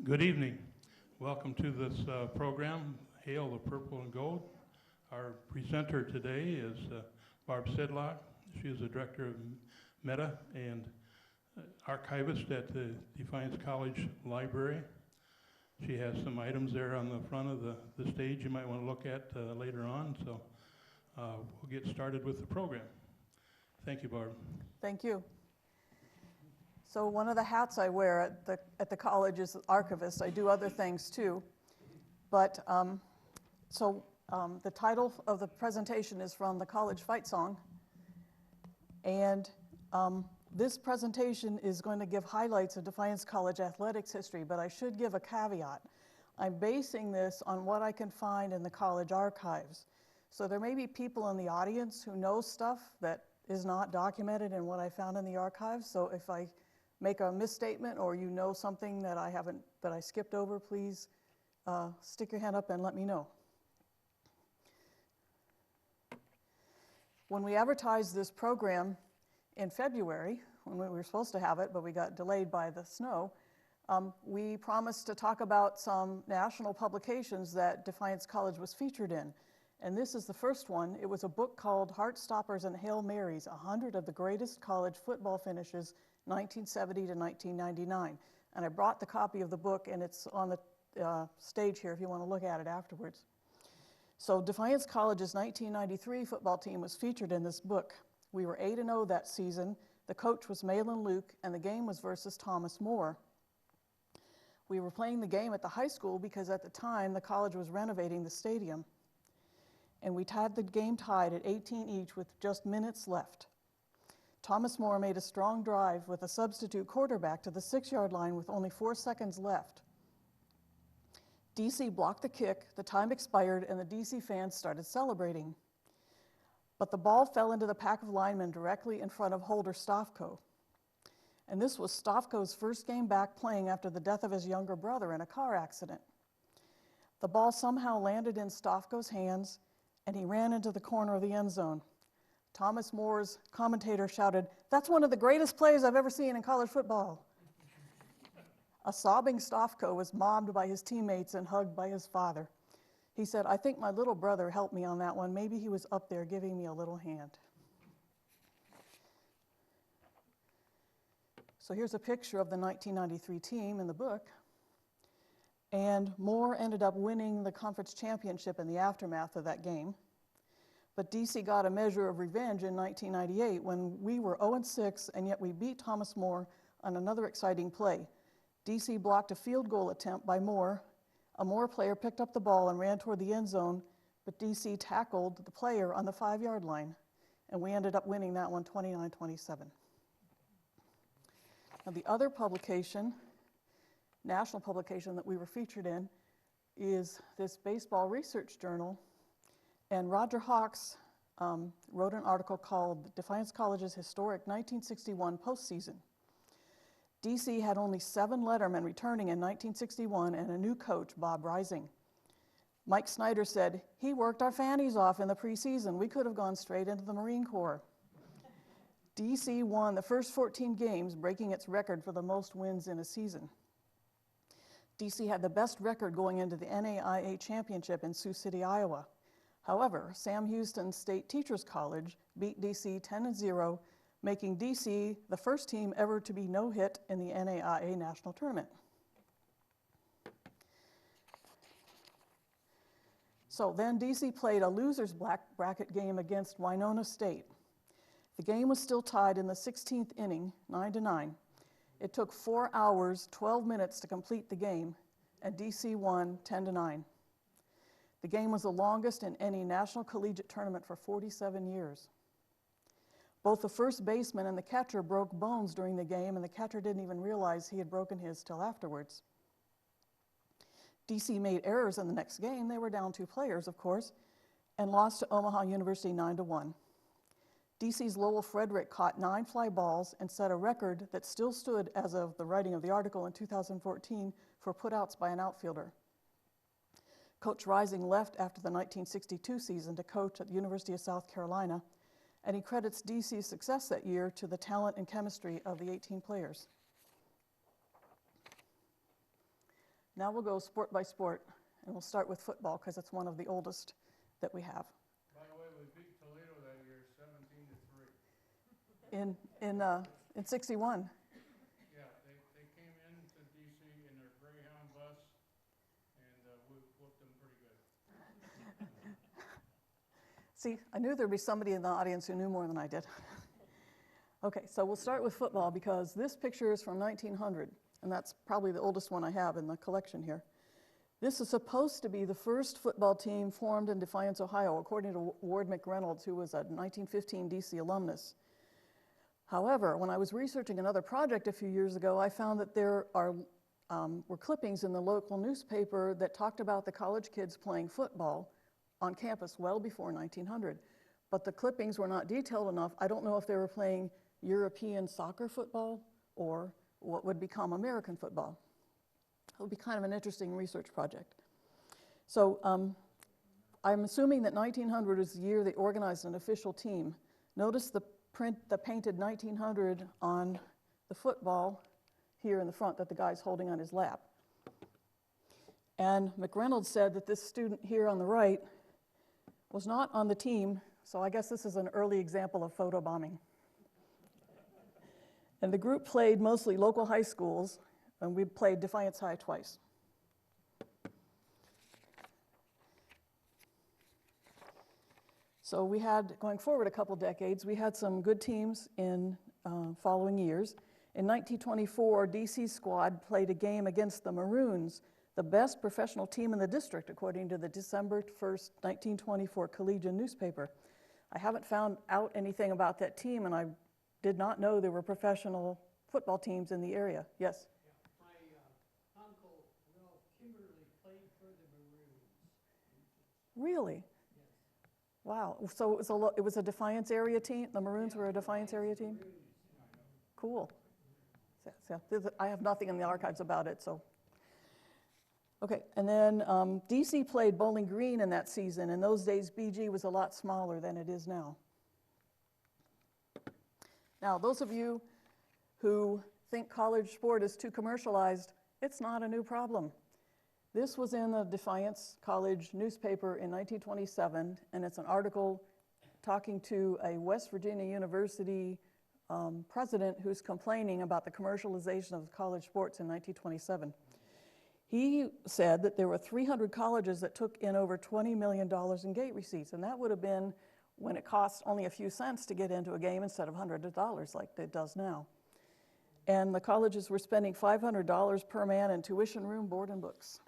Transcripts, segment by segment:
Good evening. Welcome to this program, Hail the Purple and Gold. Our presenter today is Barb Sidlock. She is the Director of Meta and Archivist at the Defiance College Library. She has some items there on the front of the stage you might want to look at later on, so we'll get started with the program. Thank you, Barb. Thank you. So one of the hats I wear at the college is archivist. I do other things too. But the title of the presentation is from the college fight song. And this presentation is going to give highlights of Defiance College athletics history, but I should give a caveat. I'm basing this on what I can find in the college archives. So there may be people in the audience who know stuff that is not documented in what I found in the archives. So if I make a misstatement or you know something that I skipped over, please stick your hand up and let me know. When we advertised this program in February, when we were supposed to have it, but we got delayed by the snow, we promised to talk about some national publications that Defiance College was featured in. And this is the first one. It was a book called Heartstoppers and Hail Marys, 100 of the Greatest College Football Finishes, 1970 to 1999. And I brought the copy of the book, and it's on the stage here if you want to look at it afterwards. So Defiance College's 1993 football team was featured in this book. We were 8-0 that season. The coach was Malin Luke, and the game was versus Thomas More. We were playing the game at the high school because at the time the college was renovating the stadium. And we had the game tied at 18 each with just minutes left. Thomas More made a strong drive with a substitute quarterback to the 6-yard line with only 4 seconds left. DC blocked the kick, the time expired, and the DC fans started celebrating. But the ball fell into the pack of linemen directly in front of Holder Stofko. And this was Stofko's first game back playing after the death of his younger brother in a car accident. The ball somehow landed in Stofko's hands, and he ran into the corner of the end zone. Thomas More's commentator shouted, "That's one of the greatest plays I've ever seen in college football." A sobbing Stofko was mobbed by his teammates and hugged by his father. He said, "I think my little brother helped me on that one. Maybe he was up there giving me a little hand." So here's a picture of the 1993 team in the book. And Moore ended up winning the conference championship in the aftermath of that game. But DC got a measure of revenge in 1998 when we were 0-6, and yet we beat Thomas More on another exciting play. DC blocked a field goal attempt by Moore. A Moore player picked up the ball and ran toward the end zone, but DC tackled the player on the 5-yard line, and we ended up winning that one 29-27. Now the other publication, national publication that we were featured in, is this baseball research journal. And Roger Hawks wrote an article called Defiance College's Historic 1961 Postseason. DC had only 7 lettermen returning in 1961 and a new coach, Bob Rising. Mike Snyder said, "He worked our fannies off in the preseason. We could have gone straight into the Marine Corps." DC won the first 14 games, breaking its record for the most wins in a season. DC had the best record going into the NAIA championship in Sioux City, Iowa. However, Sam Houston State Teachers College beat DC 10-0, making DC the first team ever to be no-hit in the NAIA National Tournament. So then DC played a loser's bracket game against Winona State. The game was still tied in the 16th inning, 9-9. It took 4 hours, 12 minutes to complete the game, and DC won 10-9. The game was the longest in any national collegiate tournament for 47 years. Both the first baseman and the catcher broke bones during the game, and the catcher didn't even realize he had broken his till afterwards. DC made errors in the next game. They were down 2 players, of course, and lost to Omaha University 9-1. DC's Lowell Frederick caught 9 fly balls and set a record that still stood as of the writing of the article in 2014 for putouts by an outfielder. Coach Rising left after the 1962 season to coach at the University of South Carolina, and he credits DC's success that year to the talent and chemistry of the 18 players. Now we'll go sport by sport, and we'll start with football because it's one of the oldest that we have. By the way, we beat Toledo that year 17-3. In 61. Yeah, they came into DC in their Greyhound bus, and we whooped them pretty good. See, I knew there'd be somebody in the audience who knew more than I did. Okay, so we'll start with football because this picture is from 1900, and that's probably the oldest one I have in the collection here. This is supposed to be the first football team formed in Defiance, Ohio, according to Ward McReynolds, who was a 1915 DC alumnus. However, when I was researching another project a few years ago, I found that there were clippings in the local newspaper that talked about the college kids playing football on campus well before 1900. But the clippings were not detailed enough. I don't know if they were playing European soccer football or what would become American football. It would be kind of an interesting research project. So I'm assuming that 1900 is the year they organized an official team. Notice the painted 1900 on the football here in the front that the guy's holding on his lap. And McReynolds said that this student here on the right was not on the team, so I guess this is an early example of photobombing. And the group played mostly local high schools, and we played Defiance High twice. So we had, going forward a couple decades, we had some good teams in following years. In 1924, DC's squad played a game against the Maroons, the best professional team in the district, according to the December 1st, 1924 Collegian newspaper. I haven't found out anything about that team, and I did not know there were professional football teams in the area. Yes? Yeah. My uncle, Ralph Kimberly, played for the Maroons. Really? Yes. Wow. So it was a Defiance area team? The Maroons were a Defiance area team? Cool. I have nothing in the archives about it, so. Okay, and then DC played Bowling Green in that season. In those days, BG was a lot smaller than it is now. Now, those of you who think college sport is too commercialized, it's not a new problem. This was in the Defiance College newspaper in 1927, and it's an article talking to a West Virginia University president who's complaining about the commercialization of college sports in 1927. He said that there were 300 colleges that took in over $20 million in gate receipts, and that would have been when it cost only a few cents to get into a game instead of hundreds of dollars like it does now. And the colleges were spending $500 per man in tuition, room, board, and books.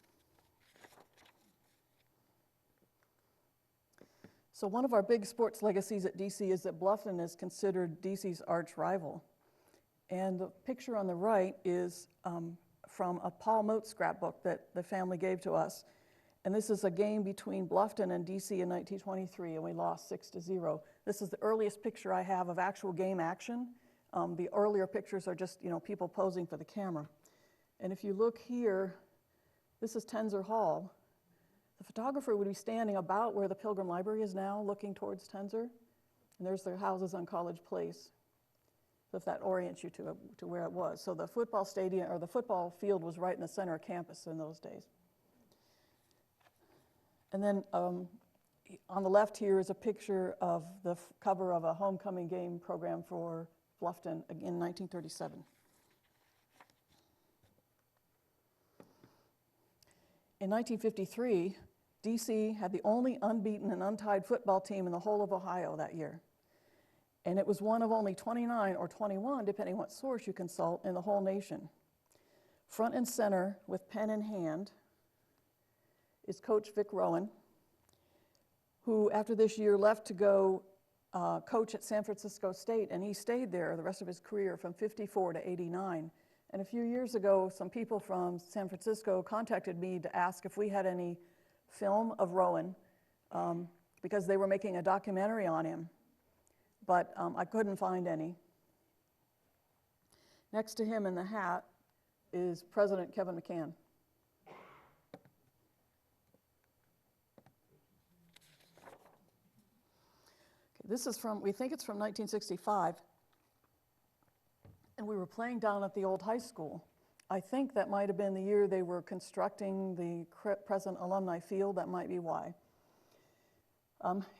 So one of our big sports legacies at DC is that Bluffton is considered DC's arch rival. And the picture on the right is from a Paul Mote scrapbook that the family gave to us. And this is a game between Bluffton and DC in 1923, and we lost 6-0. This is the earliest picture I have of actual game action. The earlier pictures are just, people posing for the camera. And if you look here, this is Tenzer Hall. The photographer would be standing about where the Pilgrim Library is now, looking towards Tenzer. And there's their houses on College Place. So if that orients you to where it was. So the football stadium, or the football field, was right in the center of campus in those days. And then on the left here is a picture of the cover of a homecoming game program for Bluffton in 1937. In 1953, DC had the only unbeaten and untied football team in the whole of Ohio that year. And it was one of only 29 or 21, depending what source you consult, in the whole nation. Front and center, with pen in hand, is Coach Vic Rowan, who after this year left to go coach at San Francisco State, and he stayed there the rest of his career from 54 to 89. And a few years ago, some people from San Francisco contacted me to ask if we had any film of Rowan, because they were making a documentary on him. But I couldn't find any. Next to him in the hat is President Kevin McCann. Okay, this is we think it's from 1965. And we were playing down at the old high school. I think that might have been the year they were constructing the present Alumni Field. That might be why.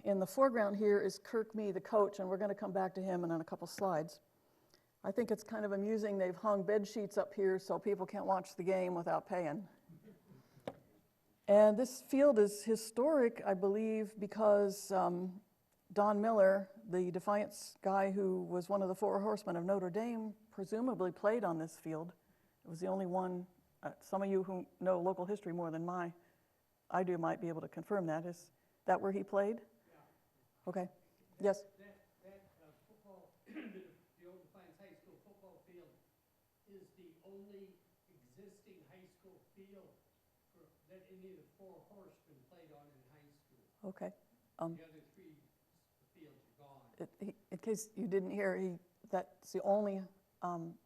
In the foreground here is Kirk Mee, the coach, and we're going to come back to him in a couple slides. I think it's kind of amusing they've hung bed sheets up here so people can't watch the game without paying. And this field is historic, I believe, because Don Miller, the Defiance guy who was one of the Four Horsemen of Notre Dame, presumably played on this field. It was the only one. Some of you who know local history more than I do might be able to confirm that. Is that where he played? Yeah. Okay. Yes? That football, the old Defiance High School football field is the only existing high school field that any of the Four Horsemen played on in high school. Okay. The other three fields are gone. In case you didn't hear, that's the only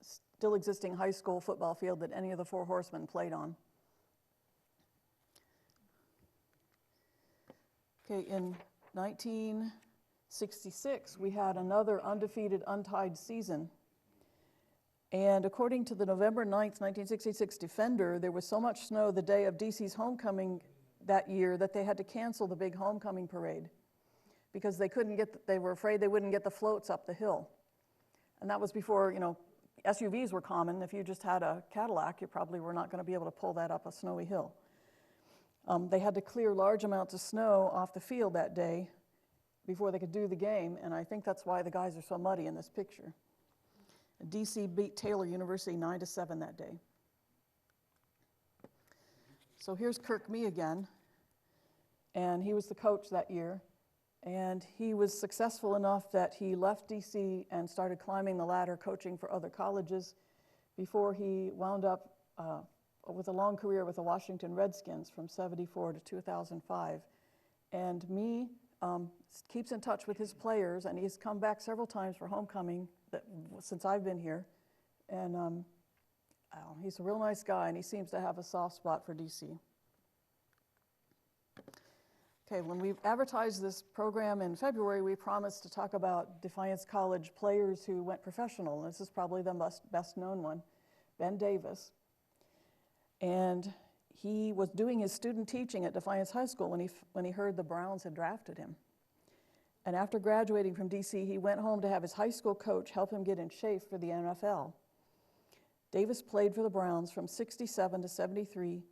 still existing high school football field that any of the Four Horsemen played on. Okay, in 1966, we had another undefeated, untied season. And according to the November 9th, 1966 Defender, there was so much snow the day of DC's homecoming that year that they had to cancel the big homecoming parade because they were afraid they wouldn't get the floats up the hill. And that was before, SUVs were common. If you just had a Cadillac, you probably were not going to be able to pull that up a snowy hill. They had to clear large amounts of snow off the field that day before they could do the game, and I think that's why the guys are so muddy in this picture. DC beat Taylor University 9-7 that day. So here's Kirk Mee again, and he was the coach that year, and he was successful enough that he left DC and started climbing the ladder coaching for other colleges before he wound up with a long career with the Washington Redskins from '74 to 2005. And Mee keeps in touch with his players, and he's come back several times for homecoming since I've been here. And he's a real nice guy, and he seems to have a soft spot for DC. Okay, when we advertised this program in February, we promised to talk about Defiance College players who went professional. This is probably the best known one, Ben Davis. And he was doing his student teaching at Defiance High School when he heard the Browns had drafted him. And after graduating from DC, he went home to have his high school coach help him get in shape for the NFL. Davis played for the Browns from '67 to '73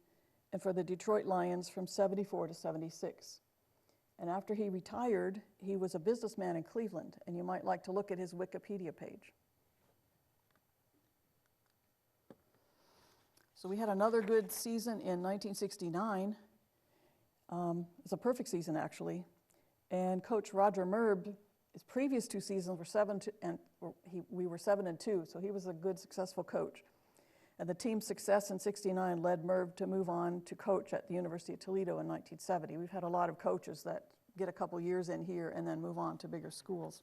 and for the Detroit Lions from '74 to '76. And after he retired, he was a businessman in Cleveland, and you might like to look at his Wikipedia page. So we had another good season in 1969. It's a perfect season, actually. And Coach Roger Merb, his previous two seasons were we were 7-2, so he was a good, successful coach. And the team's success in '69 led Merv to move on to coach at the University of Toledo in 1970. We've had a lot of coaches that get a couple years in here and then move on to bigger schools.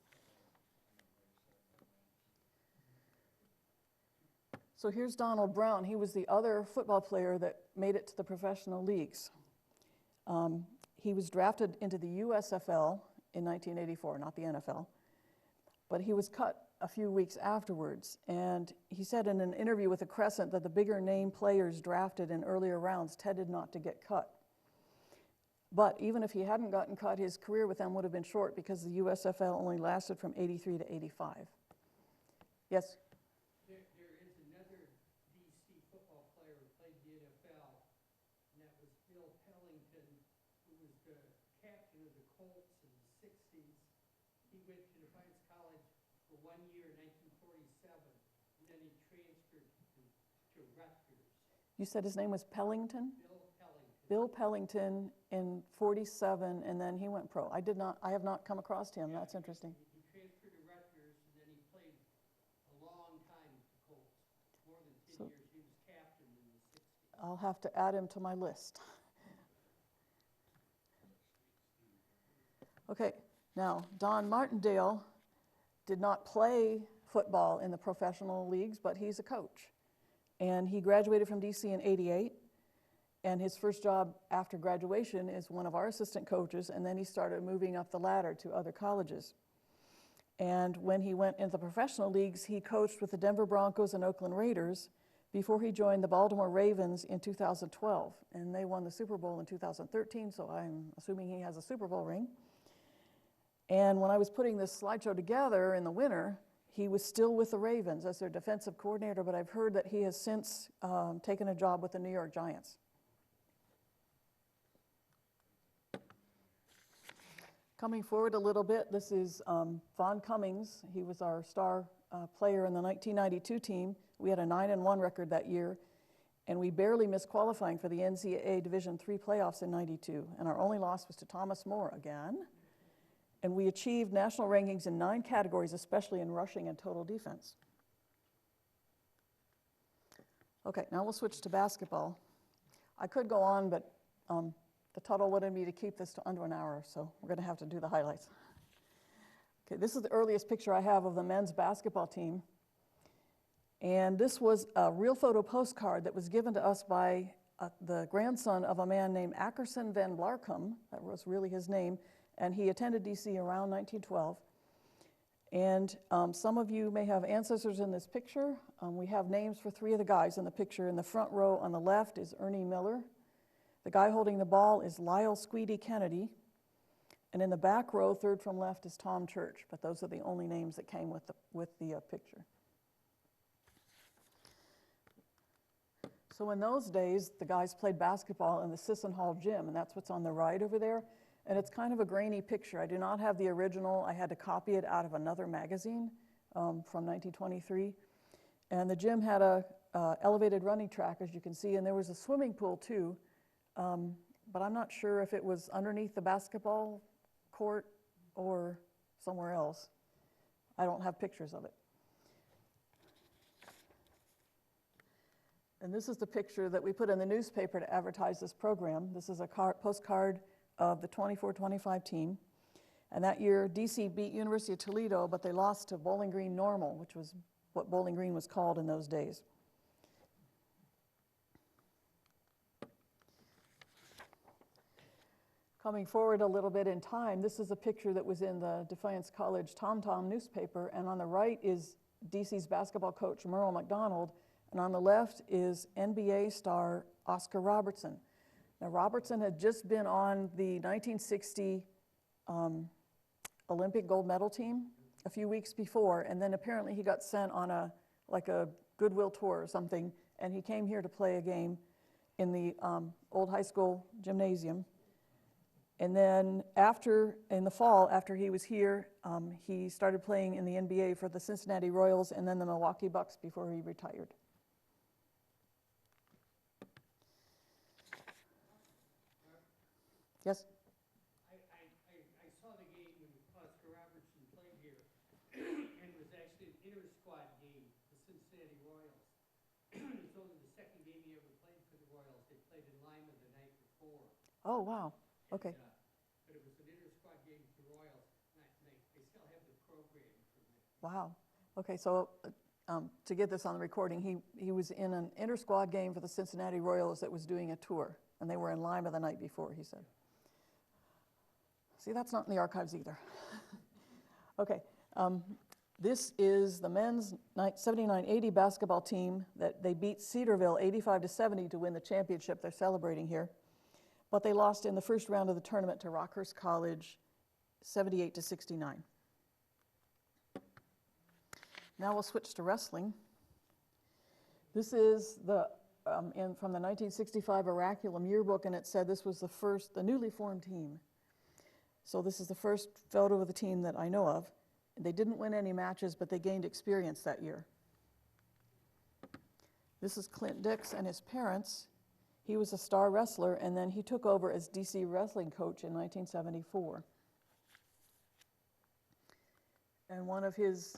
So here's Donald Brown. He was the other football player that made it to the professional leagues. He was drafted into the USFL in 1984, not the NFL, but he was cut a few weeks afterwards. And he said in an interview with the Crescent that the bigger name players drafted in earlier rounds tended not to get cut. But even if he hadn't gotten cut, his career with them would have been short because the USFL only lasted from '83 to '85. Yes? There is another DC football player who played the NFL, and that was Bill Pellington, who was the captain of the Colts in the '60s. He went to Defiance College for 1 year in 1947, and then he transferred to Rutgers. You said his name was Pellington? Bill Pellington. Bill Pellington in '47, and then he went pro. I have not come across him. Yeah, That's interesting. He transferred to Rutgers, and then he played a long time with the Colts. More than 10 years. He was captain in the '60s. I'll have to add him to my list. Okay, now Don Martindale did not play football in the professional leagues, but he's a coach. And he graduated from DC in '88, and his first job after graduation is one of our assistant coaches, and then he started moving up the ladder to other colleges. And when he went into the professional leagues, he coached with the Denver Broncos and Oakland Raiders before he joined the Baltimore Ravens in 2012. And they won the Super Bowl in 2013, so I'm assuming he has a Super Bowl ring. And when I was putting this slideshow together in the winter, he was still with the Ravens as their defensive coordinator, but I've heard that he has since taken a job with the New York Giants. Coming forward a little bit, this is Von Cummings. He was our star player in the 1992 team. We had a 9-1 record that year, and we barely missed qualifying for the NCAA Division III playoffs in '92, and our only loss was to Thomas More again. And we achieved national rankings in 9 categories, especially in rushing and total defense. Okay, now we'll switch to basketball. I could go on, but the Tuttle wanted me to keep this to under an hour, so we're going to have to do the highlights. Okay, this is the earliest picture I have of the men's basketball team. And this was a real photo postcard that was given to us by the grandson of a man named Ackerson van Blarcom. That was really his name. And he attended DC around 1912. And some of you may have ancestors in this picture. We have names for 3 of the guys in the picture. In the front row on the left is Ernie Miller. The guy holding the ball is Lyle Squeedy Kennedy. And in the back row, 3rd from left, is Tom Church. But those are the only names that came with the picture. So in those days, the guys played basketball in the Sisson Hall gym, and that's what's on the right over there. And it's kind of a grainy picture. I do not have the original. I had to copy it out of another magazine from 1923. And the gym had a elevated running track, as you can see, and there was a swimming pool too. But I'm not sure if it was underneath the basketball court or somewhere else. I don't have pictures of it. And this is the picture that we put in the newspaper to advertise this program. This is a postcard of the 24-25 team. And that year, DC beat University of Toledo, but they lost to Bowling Green Normal, which was what Bowling Green was called in those days. Coming forward a little bit in time, this is a picture that was in the Defiance College Tom-Tom newspaper, and on the right is DC's basketball coach Merle McDonald, and on the left is NBA star Oscar Robertson. Now, Robertson had just been on the 1960 Olympic gold medal team a few weeks before, and then apparently he got sent on a goodwill tour or something, and he came here to play a game in the old high school gymnasium. And then in the fall, after he was here, he started playing in the NBA for the Cincinnati Royals and then the Milwaukee Bucks before he retired. Yes? I saw the game when Oscar Robertson played here, and it was actually an inter-squad game, the Cincinnati Royals. It was only the second game he ever played for the Royals. They played in Lima the night before. Oh, wow. Okay. But it was an inter-squad game with the Royals, and they still have the program from it. Wow. Okay, so to get this on the recording, he was in an inter-squad game for the Cincinnati Royals that was doing a tour, and they were in Lima the night before, he said. See, that's not in the archives either. Okay, this is the men's 79-80 basketball team that they beat Cedarville 85-70 to win the championship they're celebrating here. But they lost in the first round of the tournament to Rockhurst College 78-69. Now we'll switch to wrestling. This is from the 1965 Oraculum yearbook, and it said this was the newly formed team. So this is the first photo of the team that I know of. They didn't win any matches, but they gained experience that year. This is Clint Dix and his parents. He was a star wrestler, and then he took over as DC wrestling coach in 1974. And one of his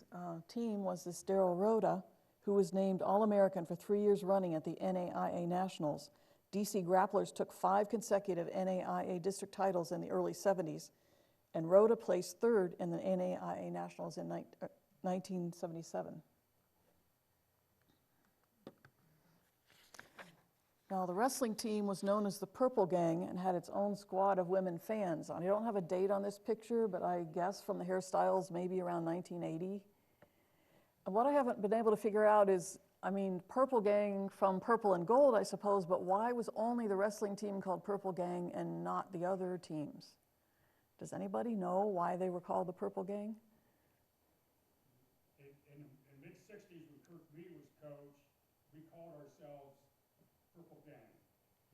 team was this Daryl Rhoda, who was named All-American for 3 years running at the NAIA Nationals. DC Grapplers took 5 consecutive NAIA district titles in the early 70s, and Rhoda placed 3rd in the NAIA Nationals in 1977. Now, the wrestling team was known as the Purple Gang and had its own squad of women fans. I don't have a date on this picture, but I guess from the hairstyles, maybe around 1980. what I haven't been able to figure out is, I mean, Purple Gang from Purple and Gold, I suppose, but why was only the wrestling team called Purple Gang and not the other teams? Does anybody know why they were called the Purple Gang? In mid-60s, when Kirk Mee was coach, we called ourselves Purple Gang.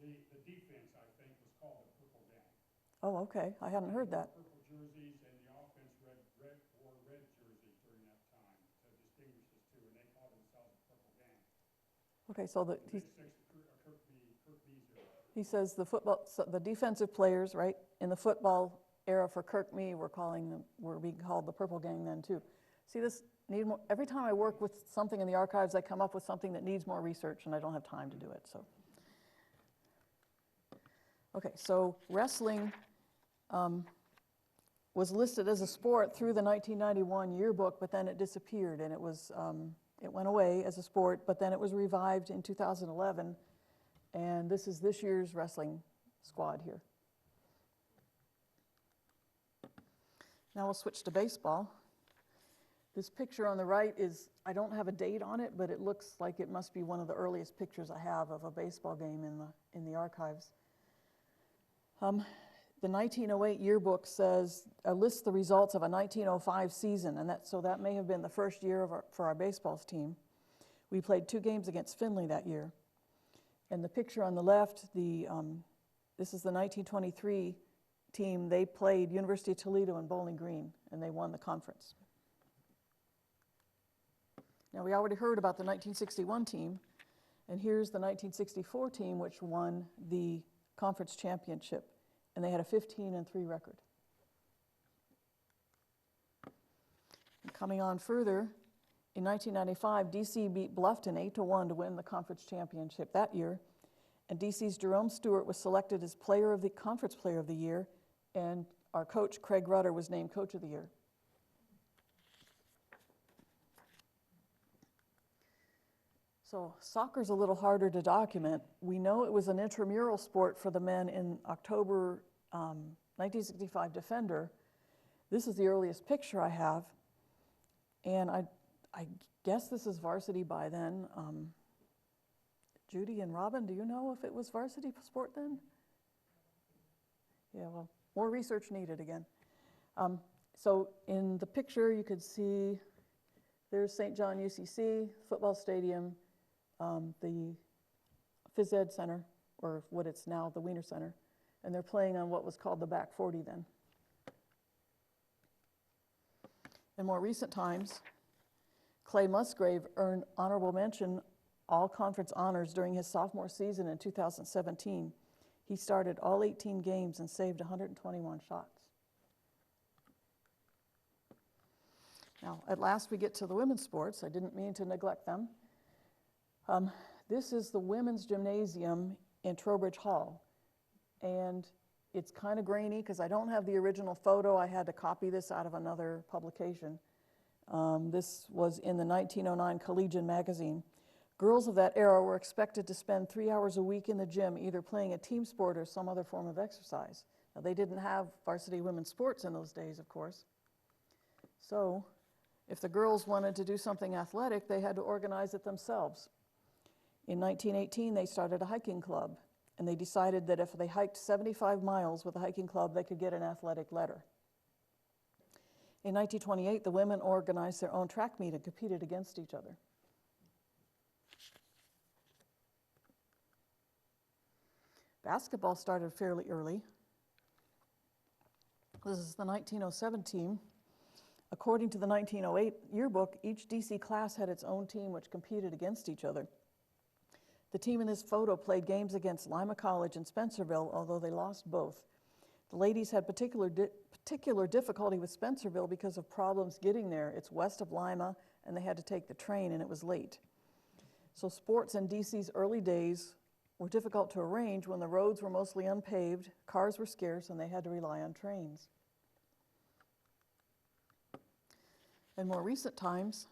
The defense, I think, was called the Purple Gang. Oh, okay. I hadn't heard that. Purple jerseys, and the offense wore red jerseys during that time to distinguish us two, and they called themselves the Purple Gang. Okay, so Kirk Mee's era. he says the defensive players, right, in the football era for Kirk Mee were being called the Purple Gang then too. See, every time I work with something in the archives, I come up with something that needs more research, and I don't have time to do it. So, okay, so wrestling was listed as a sport through the 1991 yearbook, but then it disappeared, and it went away as a sport, but then it was revived in 2011, and this is this year's wrestling squad here. Now we'll switch to baseball. This picture on the right I don't have a date on it, but it looks like it must be one of the earliest pictures I have of a baseball game in the archives. The 1908 yearbook lists the results of a 1905 season, and so that may have been the first year for our baseball team. We played 2 games against Findlay that year. And the picture on the left, this is the 1923 team. They played University of Toledo and Bowling Green, and they won the conference. Now, we already heard about the 1961 team, and here's the 1964 team, which won the conference championship, and they had a 15-3 record. And coming on further, in 1995, DC beat Bluffton 8-1 to win the conference championship that year, and DC's Jerome Stewart was selected as conference player of the year, and our coach, Craig Rutter, was named coach of the year. So soccer's a little harder to document. We know it was an intramural sport for the men in October 1965 Defender. This is the earliest picture I have, and I guess this is varsity by then. Judy and Robin, do you know if it was varsity sport then? Yeah, well, more research needed again. So in the picture you could see there's St. John UCC, football stadium, the Phys Ed Center, or what it's now, the Wiener Center, and they're playing on what was called the back 40 then. In more recent times, Clay Musgrave earned honorable mention all conference honors during his sophomore season in 2017. He started all 18 games and saved 121 shots. Now, at last we get to the women's sports. I didn't mean to neglect them. This is the women's gymnasium in Trowbridge Hall, and it's kind of grainy because I don't have the original photo. I had to copy this out of another publication. This was in the 1909 Collegian magazine. Girls of that era were expected to spend 3 hours a week in the gym, either playing a team sport or some other form of exercise. Now, they didn't have varsity women's sports in those days, of course. So if the girls wanted to do something athletic, they had to organize it themselves. In 1918, they started a hiking club, and they decided that if they hiked 75 miles with a hiking club, they could get an athletic letter. In 1928, the women organized their own track meet and competed against each other. Basketball started fairly early. This is the 1907 team. According to the 1908 yearbook, each DC class had its own team which competed against each other. The team in this photo played games against Lima College and Spencerville, although they lost both. The ladies had particular difficulty with Spencerville because of problems getting there. It's west of Lima, and they had to take the train, and it was late. So sports in DC's early days were difficult to arrange when the roads were mostly unpaved, cars were scarce, and they had to rely on trains. In more recent times,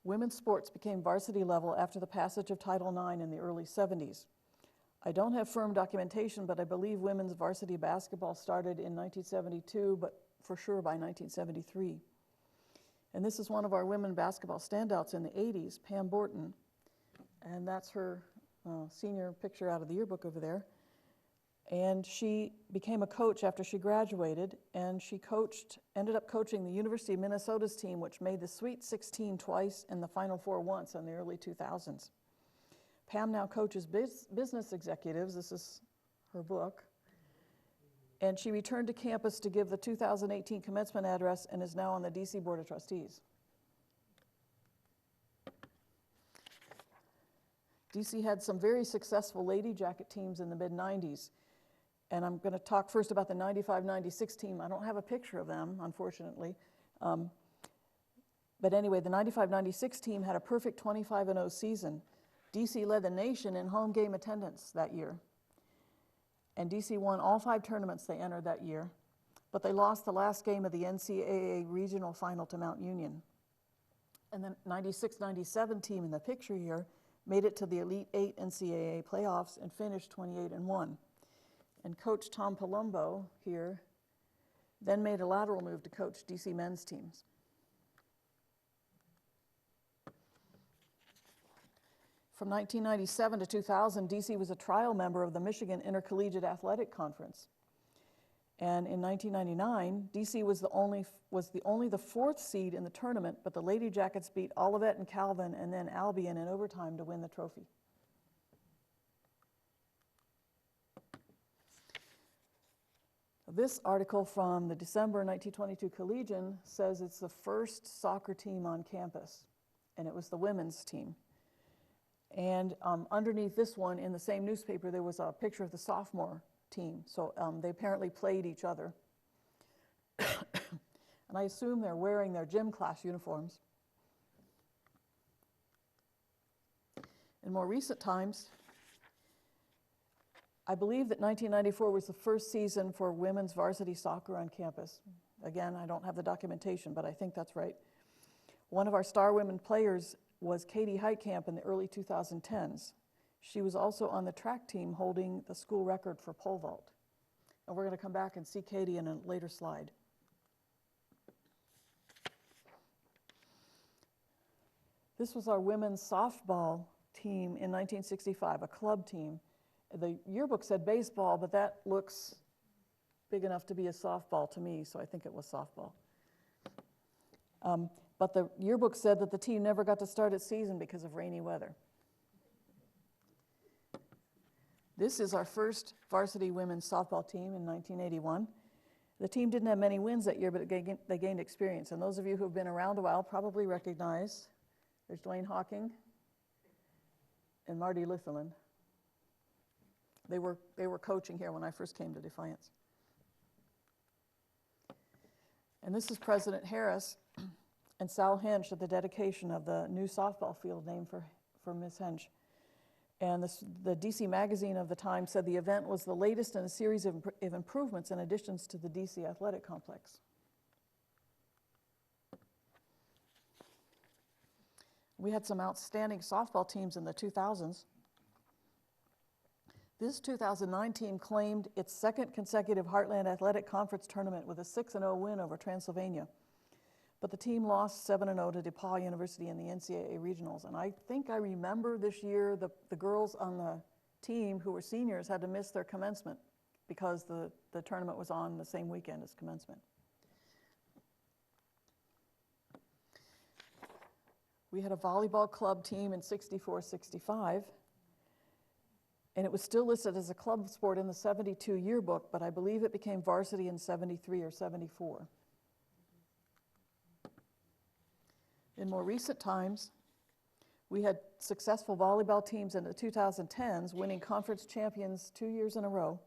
women's sports became varsity level after the passage of Title IX in the early 70s. I don't have firm documentation, but I believe women's varsity basketball started in 1972, but for sure by 1973. And this is one of our women basketball standouts in the 80s, Pam Borton. And that's her senior picture out of the yearbook over there. And she became a coach after she graduated, and she ended up coaching the University of Minnesota's team, which made the Sweet 16 twice and the Final Four once in the early 2000s. Pam now coaches business executives. This is her book. And she returned to campus to give the 2018 commencement address and is now on the DC Board of Trustees. DC had some very successful Yellowjacket teams in the mid-90s. And I'm going to talk first about the 95-96 team. I don't have a picture of them, unfortunately. But anyway, the 95-96 team had a perfect 25-0 season. DC led the nation in home game attendance that year. And DC won all 5 tournaments they entered that year. But they lost the last game of the NCAA regional final to Mount Union. And the 96-97 team in the picture here made it to the Elite 8 NCAA playoffs and finished 28-1. And Coach Tom Palumbo here then made a lateral move to coach DC men's teams. From 1997 to 2000, DC was a trial member of the Michigan Intercollegiate Athletic Conference. And in 1999, DC was only the 4th seed in the tournament, but the Yellowjackets beat Olivet and Calvin and then Albion in overtime to win the trophy. This article from the December 1922 Collegian says it's the first soccer team on campus, and it was the women's team. And underneath this one, in the same newspaper, there was a picture of the sophomore team. So they apparently played each other. And I assume they're wearing their gym class uniforms. In more recent times, I believe that 1994 was the first season for women's varsity soccer on campus. Again, I don't have the documentation, but I think that's right. One of our star women players was Katie Heitkamp in the early 2010s. She was also on the track team holding the school record for pole vault. And we're going to come back and see Katie in a later slide. This was our women's softball team in 1965, a club team. The yearbook said baseball, but that looks big enough to be a softball to me, so I think it was softball. But the yearbook said that the team never got to start its season because of rainy weather. This is our first varsity women's softball team in 1981. The team didn't have many wins that year, but they gained experience. And those of you who have been around a while probably recognize, there's Dwayne Hawking and Marty Litherland. They were coaching here when I first came to Defiance. And this is President Harris and Sal Hench at the dedication of the new softball field named for Ms. Hench. And the DC Magazine of the time said the event was the latest in a series of improvements and additions to the DC athletic complex. We had some outstanding softball teams in the 2000s. This 2009 team claimed its second consecutive Heartland Athletic Conference tournament with a 6-0 win over Transylvania. But the team lost 7-0 to DePaul University in the NCAA regionals. And I think I remember this year the girls on the team who were seniors had to miss their commencement because the tournament was on the same weekend as commencement. We had a volleyball club team in 64-65. And it was still listed as a club sport in the 72 yearbook, but I believe it became varsity in 73 or 74. In more recent times, we had successful volleyball teams in the 2010s, winning conference champions 2 years in a row.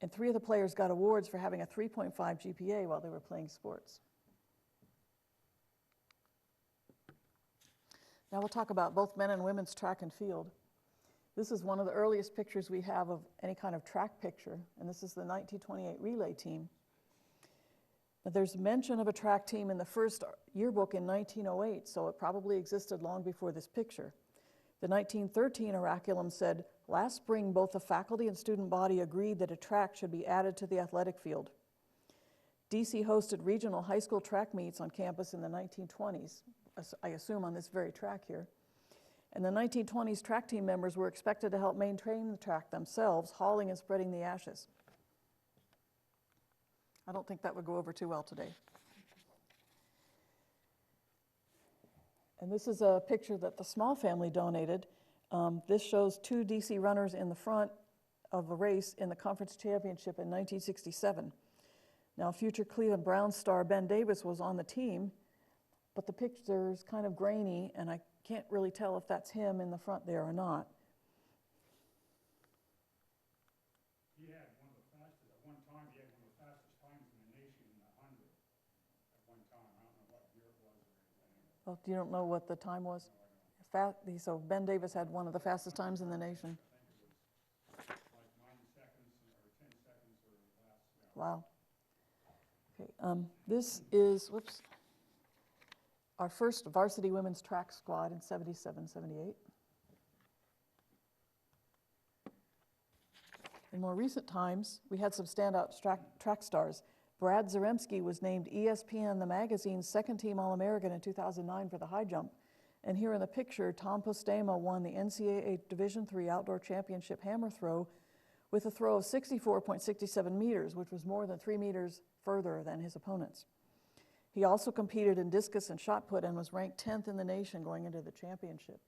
And 3 of the players got awards for having a 3.5 GPA while they were playing sports. Now we'll talk about both men and women's track and field. This is one of the earliest pictures we have of any kind of track picture, and this is the 1928 relay team. But there's mention of a track team in the first yearbook in 1908, so it probably existed long before this picture. The 1913 oraculum said, last spring both the faculty and student body agreed that a track should be added to the athletic field. DC hosted regional high school track meets on campus in the 1920s, I assume on this very track here. And the 1920s track team members were expected to help maintain the track themselves, hauling and spreading the ashes. I don't think that would go over too well today. And this is a picture that the Small family donated. This shows two DC runners in the front of a race in the conference championship in 1967. Now, future Cleveland Browns star Ben Davis was on the team, but the picture's kind of grainy, and I can't really tell if that's him in the front there or not. He had one of the fastest, at one time, he had one of the fastest times in the nation in the 100 at one time. I don't know what year it was or anything. Oh, you don't know what the time was? So Ben Davis had one of the fastest times in the nation. I think it was like 9 seconds or 10 seconds or less. Yeah. Wow. Okay, this is, whoops, our first varsity women's track squad in 77, 78. In more recent times, we had some standout track stars. Brad Zaremski was named ESPN The Magazine's second team All-American in 2009 for the high jump. And here in the picture, Tom Postema won the NCAA Division III Outdoor Championship hammer throw with a throw of 64.67 meters, which was more than 3 meters further than his opponents. He also competed in discus and shot put and was ranked 10th in the nation going into the championship.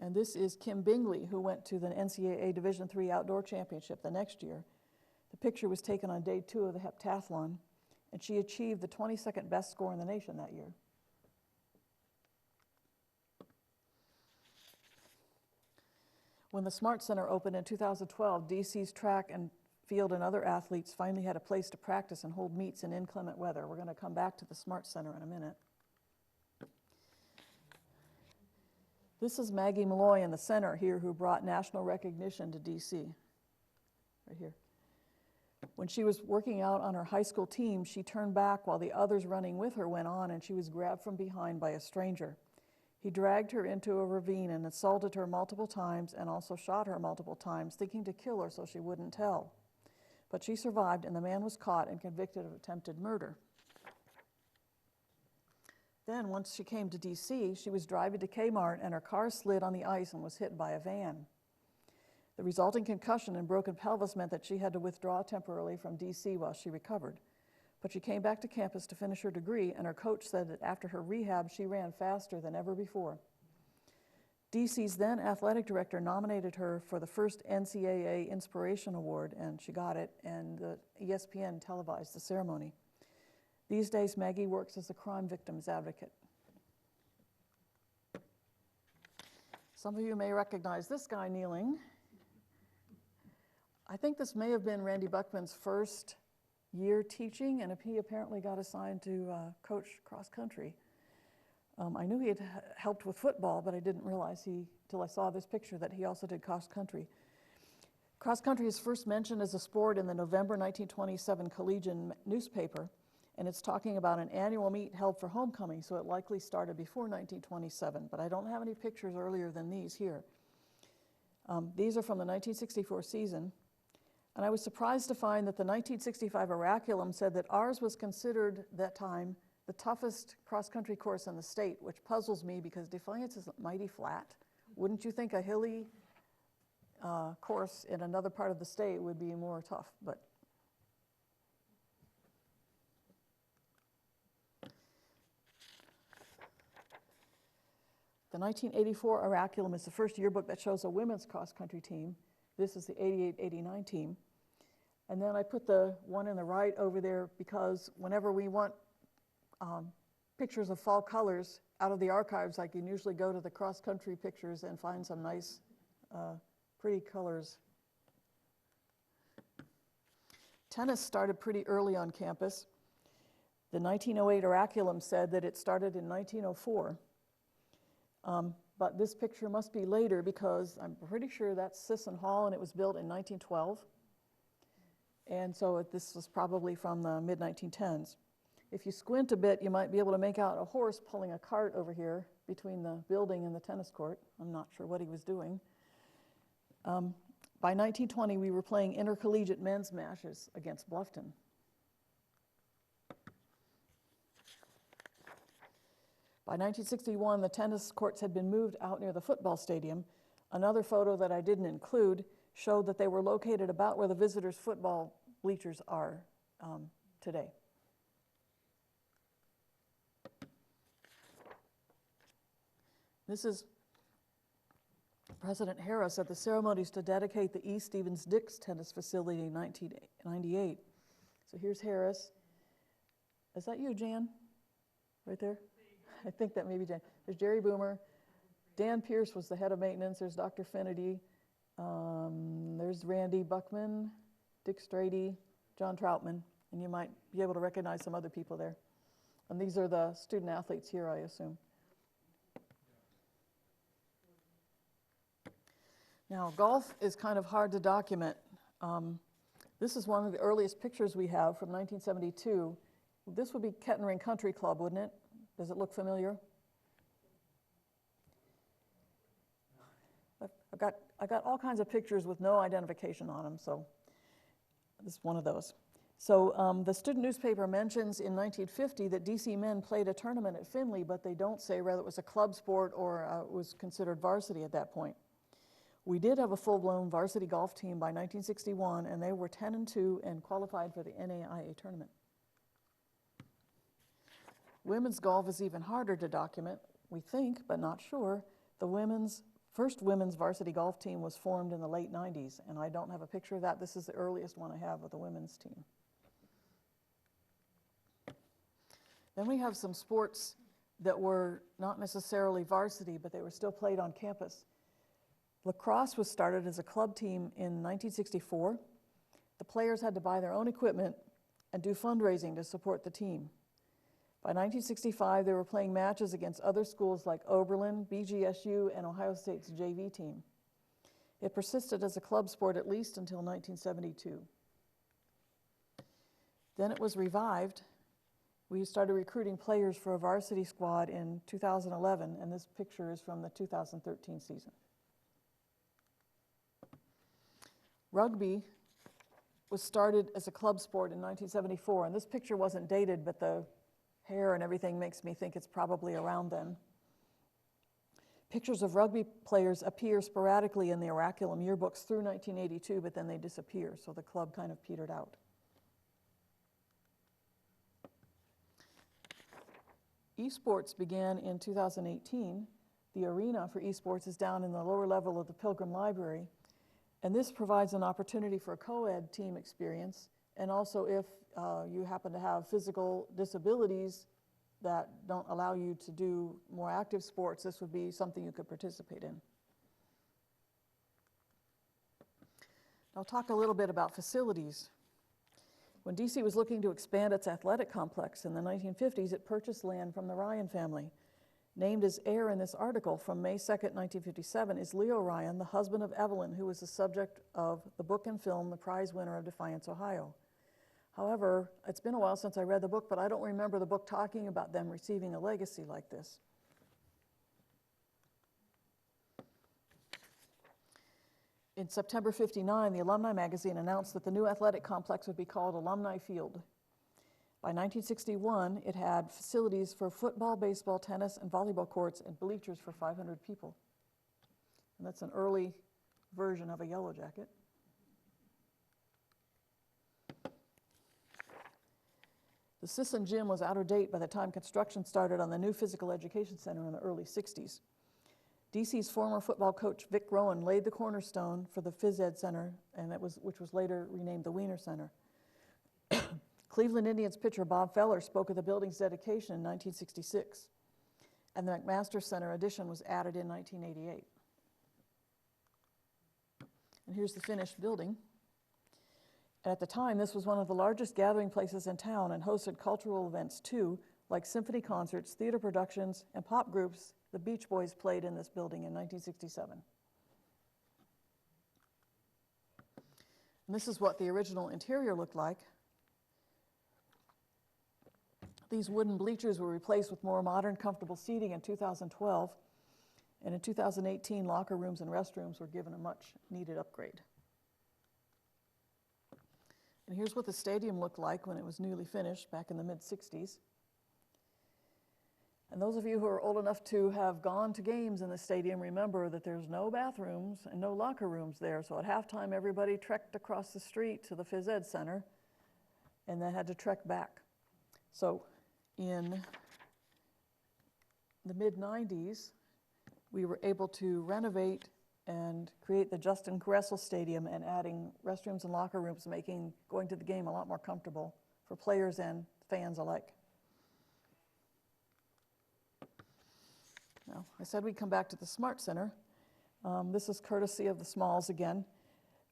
And this is Kim Bingley, who went to the NCAA Division III Outdoor Championship the next year. The picture was taken on day 2 of the heptathlon, and she achieved the 22nd best score in the nation that year. When the Smart Center opened in 2012, DC's track and field and other athletes finally had a place to practice and hold meets in inclement weather. We're going to come back to the Smart Center in a minute. This is Maggie Malloy in the center here, who brought national recognition to DC, right here. When she was working out on her high school team, she turned back while the others running with her went on, and she was grabbed from behind by a stranger. He dragged her into a ravine and assaulted her multiple times and also shot her multiple times, thinking to kill her so she wouldn't tell. But she survived, and the man was caught and convicted of attempted murder. Then, once she came to DC, she was driving to Kmart, and her car slid on the ice and was hit by a van. The resulting concussion and broken pelvis meant that she had to withdraw temporarily from DC while she recovered. But she came back to campus to finish her degree, and her coach said that after her rehab, she ran faster than ever before. DC's then athletic director nominated her for the first NCAA Inspiration Award, and she got it, and the ESPN televised the ceremony. These days, Maggie works as a crime victims advocate. Some of you may recognize this guy kneeling. I think this may have been Randy Buckman's first year teaching, and he apparently got assigned to coach cross country. I knew he had helped with football, but I didn't realize till I saw this picture, that he also did cross country. Cross country is first mentioned as a sport in the November 1927 Collegian newspaper, and it's talking about an annual meet held for homecoming, so it likely started before 1927, but I don't have any pictures earlier than these here. These are from the 1964 season, and I was surprised to find that the 1965 Oraculum said that ours was considered, that time, the toughest cross-country course in the state, which puzzles me because Defiance is mighty flat. Wouldn't you think a hilly course in another part of the state would be more tough? But the 1984 Oraculum is the first yearbook that shows a women's cross-country team. This is the 88-89 team. And then I put the one in the right over there because whenever we want pictures of fall colors out of the archives, I can usually go to the cross-country pictures and find some nice, pretty colors. Tennis started pretty early on campus. The 1908 Oraculum said that it started in 1904. But this picture must be later because I'm pretty sure that's Sisson Hall, and it was built in 1912. And so this was probably from the mid-1910s. If you squint a bit, you might be able to make out a horse pulling a cart over here between the building and the tennis court. I'm not sure what he was doing. By 1920, we were playing intercollegiate men's matches against Bluffton. By 1961, the tennis courts had been moved out near the football stadium. Another photo that I didn't include showed that they were located about where the visitors' football bleachers are today. This is President Harris at the ceremonies to dedicate the E. Stevens Dix tennis facility in 1998. So here's Harris. Is that you, Jan? Right there? I think that may be Jan. There's Jerry Boomer. Dan Pierce was the head of maintenance. There's Dr. Finnerty. There's Randy Buckman, Dick Strady, John Troutman, and you might be able to recognize some other people there. And these are the student athletes here, I assume. Now, golf is kind of hard to document. This is one of the earliest pictures we have from 1972. This would be Kettering Country Club, wouldn't it? Does it look familiar? I got all kinds of pictures with no identification on them, so this is one of those. So the student newspaper mentions in 1950 that DC men played a tournament at Findlay, but they don't say whether it was a club sport or it was considered varsity at that point. We did have a full-blown varsity golf team by 1961, and they were 10-2 and qualified for the NAIA tournament. Women's golf is even harder to document, we think, but not sure. The first women's varsity golf team was formed in the late 90s, and I don't have a picture of that. This is the earliest one I have of the women's team. Then we have some sports that were not necessarily varsity, but they were still played on campus. Lacrosse was started as a club team in 1964. The players had to buy their own equipment and do fundraising to support the team. By 1965, they were playing matches against other schools like Oberlin, BGSU, and Ohio State's JV team. It persisted as a club sport at least until 1972. Then it was revived. We started recruiting players for a varsity squad in 2011, and this picture is from the 2013 season. Rugby was started as a club sport in 1974, and this picture wasn't dated, but the hair and everything makes me think it's probably around then. Pictures of rugby players appear sporadically in the Oraculum yearbooks through 1982, but then they disappear, so the club kind of petered out. Esports began in 2018. The arena for esports is down in the lower level of the Pilgrim Library, and this provides an opportunity for a co-ed team experience, and also if you happen to have physical disabilities that don't allow you to do more active sports, this would be something you could participate in. I'll talk a little bit about facilities. When DC was looking to expand its athletic complex in the 1950s, it purchased land from the Ryan family. Named as heir in this article from May 2nd, 1957, is Leo Ryan, the husband of Evelyn, who was the subject of the book and film, The Prize Winner of Defiance, Ohio. However, it's been a while since I read the book, but I don't remember the book talking about them receiving a legacy like this. In September '59, the Alumni magazine announced that the new athletic complex would be called Alumni Field. By 1961, it had facilities for football, baseball, tennis, and volleyball courts and bleachers for 500 people. And that's an early version of a Yellowjacket. The Sisson Gym was out of date by the time construction started on the new physical education center in the early 60s. DC's former football coach Vic Rowan laid the cornerstone for the Phys Ed Center, and which was later renamed the Wiener Center. Cleveland Indians pitcher Bob Feller spoke of the building's dedication in 1966, and the McMaster Center addition was added in 1988. And here's the finished building. And at the time, this was one of the largest gathering places in town and hosted cultural events too, like symphony concerts, theater productions, and pop groups. The Beach Boys played in this building in 1967. And this is what the original interior looked like. These wooden bleachers were replaced with more modern, comfortable seating in 2012. And in 2018, locker rooms and restrooms were given a much needed upgrade. And here's what the stadium looked like when it was newly finished back in the mid-60s. And those of you who are old enough to have gone to games in the stadium remember that there's no bathrooms and no locker rooms there. So at halftime, everybody trekked across the street to the phys ed center and then had to trek back. So in the mid-90s, we were able to renovate and create the Justin Gressel Stadium and adding restrooms and locker rooms, making going to the game a lot more comfortable for players and fans alike. Now, I said we'd come back to the Smart Center. This is courtesy of the Smalls again.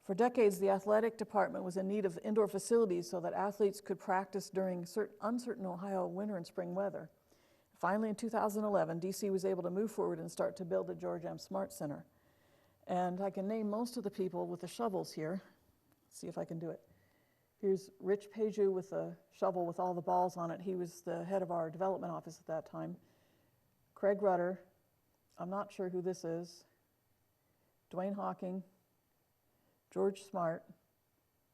For decades, the athletic department was in need of indoor facilities so that athletes could practice during uncertain Ohio winter and spring weather. Finally, in 2011, DC was able to move forward and start to build the George M. Smart Center. And I can name most of the people with the shovels here. Let's see if I can do it. Here's Rich Paju with a shovel with all the balls on it. He was the head of our development office at that time. Craig Rutter, I'm not sure who this is. Dwayne Hawking, George Smart,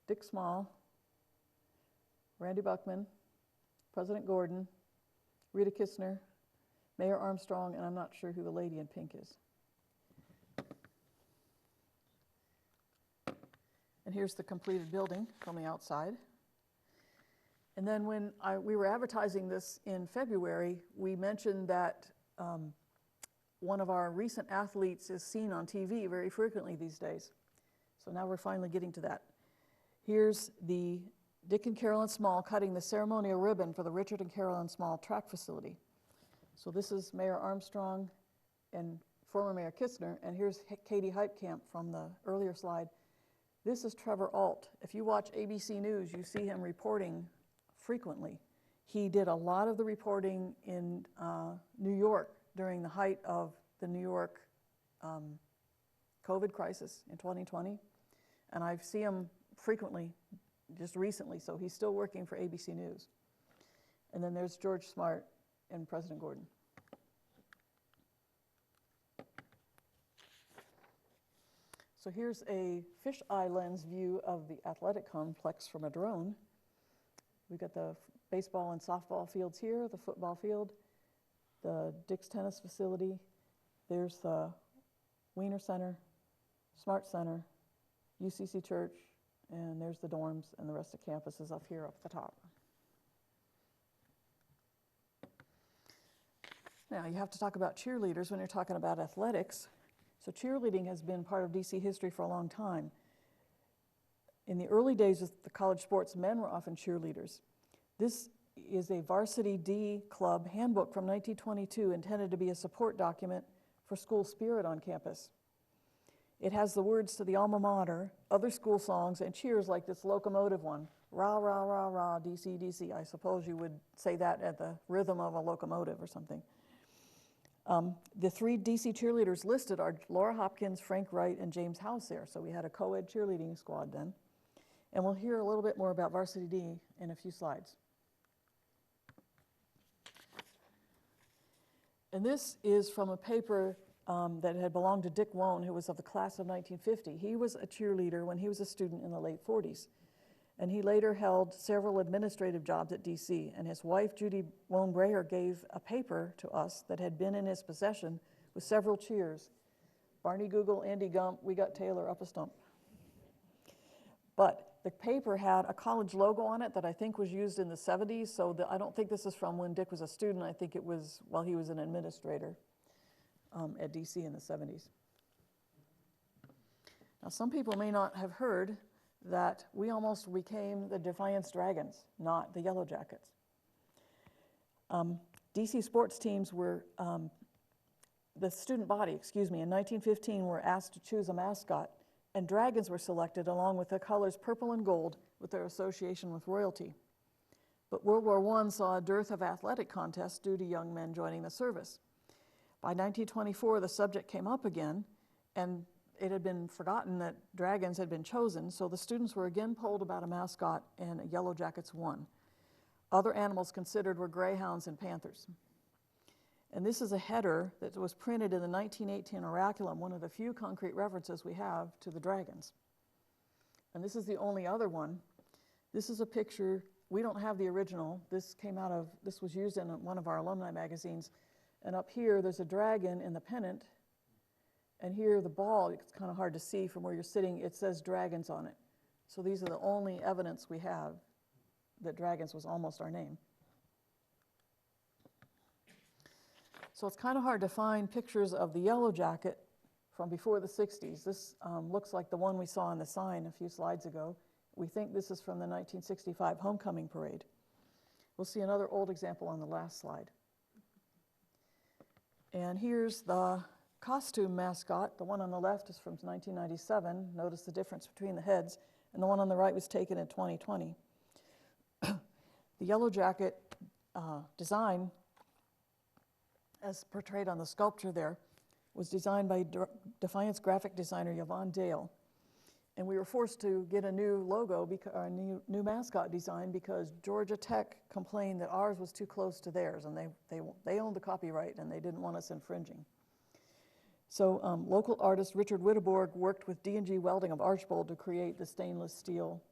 Dick Small, Randy Buckman, President Gordon, Rita Kistner, Mayor Armstrong, and I'm not sure who the lady in pink is. And here's the completed building from the outside. And then when we were advertising this in February, we mentioned that one of our recent athletes is seen on TV very frequently these days. So now we're finally getting to that. Here's the Dick and Carolyn Small cutting the ceremonial ribbon for the Richard and Carolyn Small track facility. So this is Mayor Armstrong and former Mayor Kistner, and here's Katie Heitkamp from the earlier slide. This is Trevor Alt. If you watch ABC News, you see him reporting frequently. He did a lot of the reporting in New York during the height of the New York COVID crisis in 2020. And I see him frequently, just recently, so he's still working for ABC News. And then there's George Smart and President Gordon. So here's a fisheye lens view of the athletic complex from a drone. We've got the baseball and softball fields here, the football field, the Dick's tennis facility. There's the Wiener Center, Smart Center, UCC Church, and there's the dorms, and the rest of campus is up here up at the top. Now, you have to talk about cheerleaders when you're talking about athletics. So cheerleading has been part of DC history for a long time. In the early days of the college sports, men were often cheerleaders. This is a Varsity D Club Handbook from 1922 intended to be a support document for school spirit on campus. It has the words to the alma mater, other school songs, and cheers like this locomotive one. Rah, rah, rah, rah, DC, DC. I suppose you would say that at the rhythm of a locomotive or something. The three DC cheerleaders listed are Laura Hopkins, Frank Wright, and James House there. So we had a co-ed cheerleading squad then. And we'll hear a little bit more about Varsity D in a few slides. And this is from a paper that had belonged to Dick Rowan, who was of the class of 1950. He was a cheerleader when he was a student in the late 40s. And he later held several administrative jobs at DC. And his wife, Judy Rowan Breyer, gave a paper to us that had been in his possession with several cheers. Barney Google, Andy Gump, we got Taylor up a stump. But the paper had a college logo on it that I think was used in the 70s. So I don't think this is from when Dick was a student. I think it was while he was an administrator at DC in the 70s. Now, some people may not have heard that we almost became the Defiance Dragons, not the Yellowjackets. DC sports teams were, the student body, in 1915 were asked to choose a mascot, and dragons were selected along with the colors purple and gold with their association with royalty. But World War I saw a dearth of athletic contests due to young men joining the service. By 1924, the subject came up again, and it had been forgotten that dragons had been chosen, so the students were again polled about a mascot, and Yellowjackets won. Other animals considered were greyhounds and panthers. And this is a header that was printed in the 1918 Oraculum, one of the few concrete references we have to the dragons. And this is the only other one. This is a picture, we don't have the original. This was used in one of our alumni magazines. And up here, there's a dragon in the pennant. And here, the ball, it's kind of hard to see from where you're sitting, it says dragons on it. So these are the only evidence we have that dragons was almost our name. So it's kind of hard to find pictures of the Yellowjacket from before the 60s. This looks like the one we saw on the sign a few slides ago. We think this is from the 1965 homecoming parade. We'll see another old example on the last slide. And here's the costume mascot. The one on the left is from 1997. Notice the difference between the heads. And the one on the right was taken in 2020. The Yellowjacket design, as portrayed on the sculpture there, was designed by Defiance graphic designer Yvonne Dale. And we were forced to get a new logo, a new mascot design, because Georgia Tech complained that ours was too close to theirs, and they owned the copyright and they didn't want us infringing. So local artist Richard Witteborg worked with D&G Welding of Archbold to create the stainless steel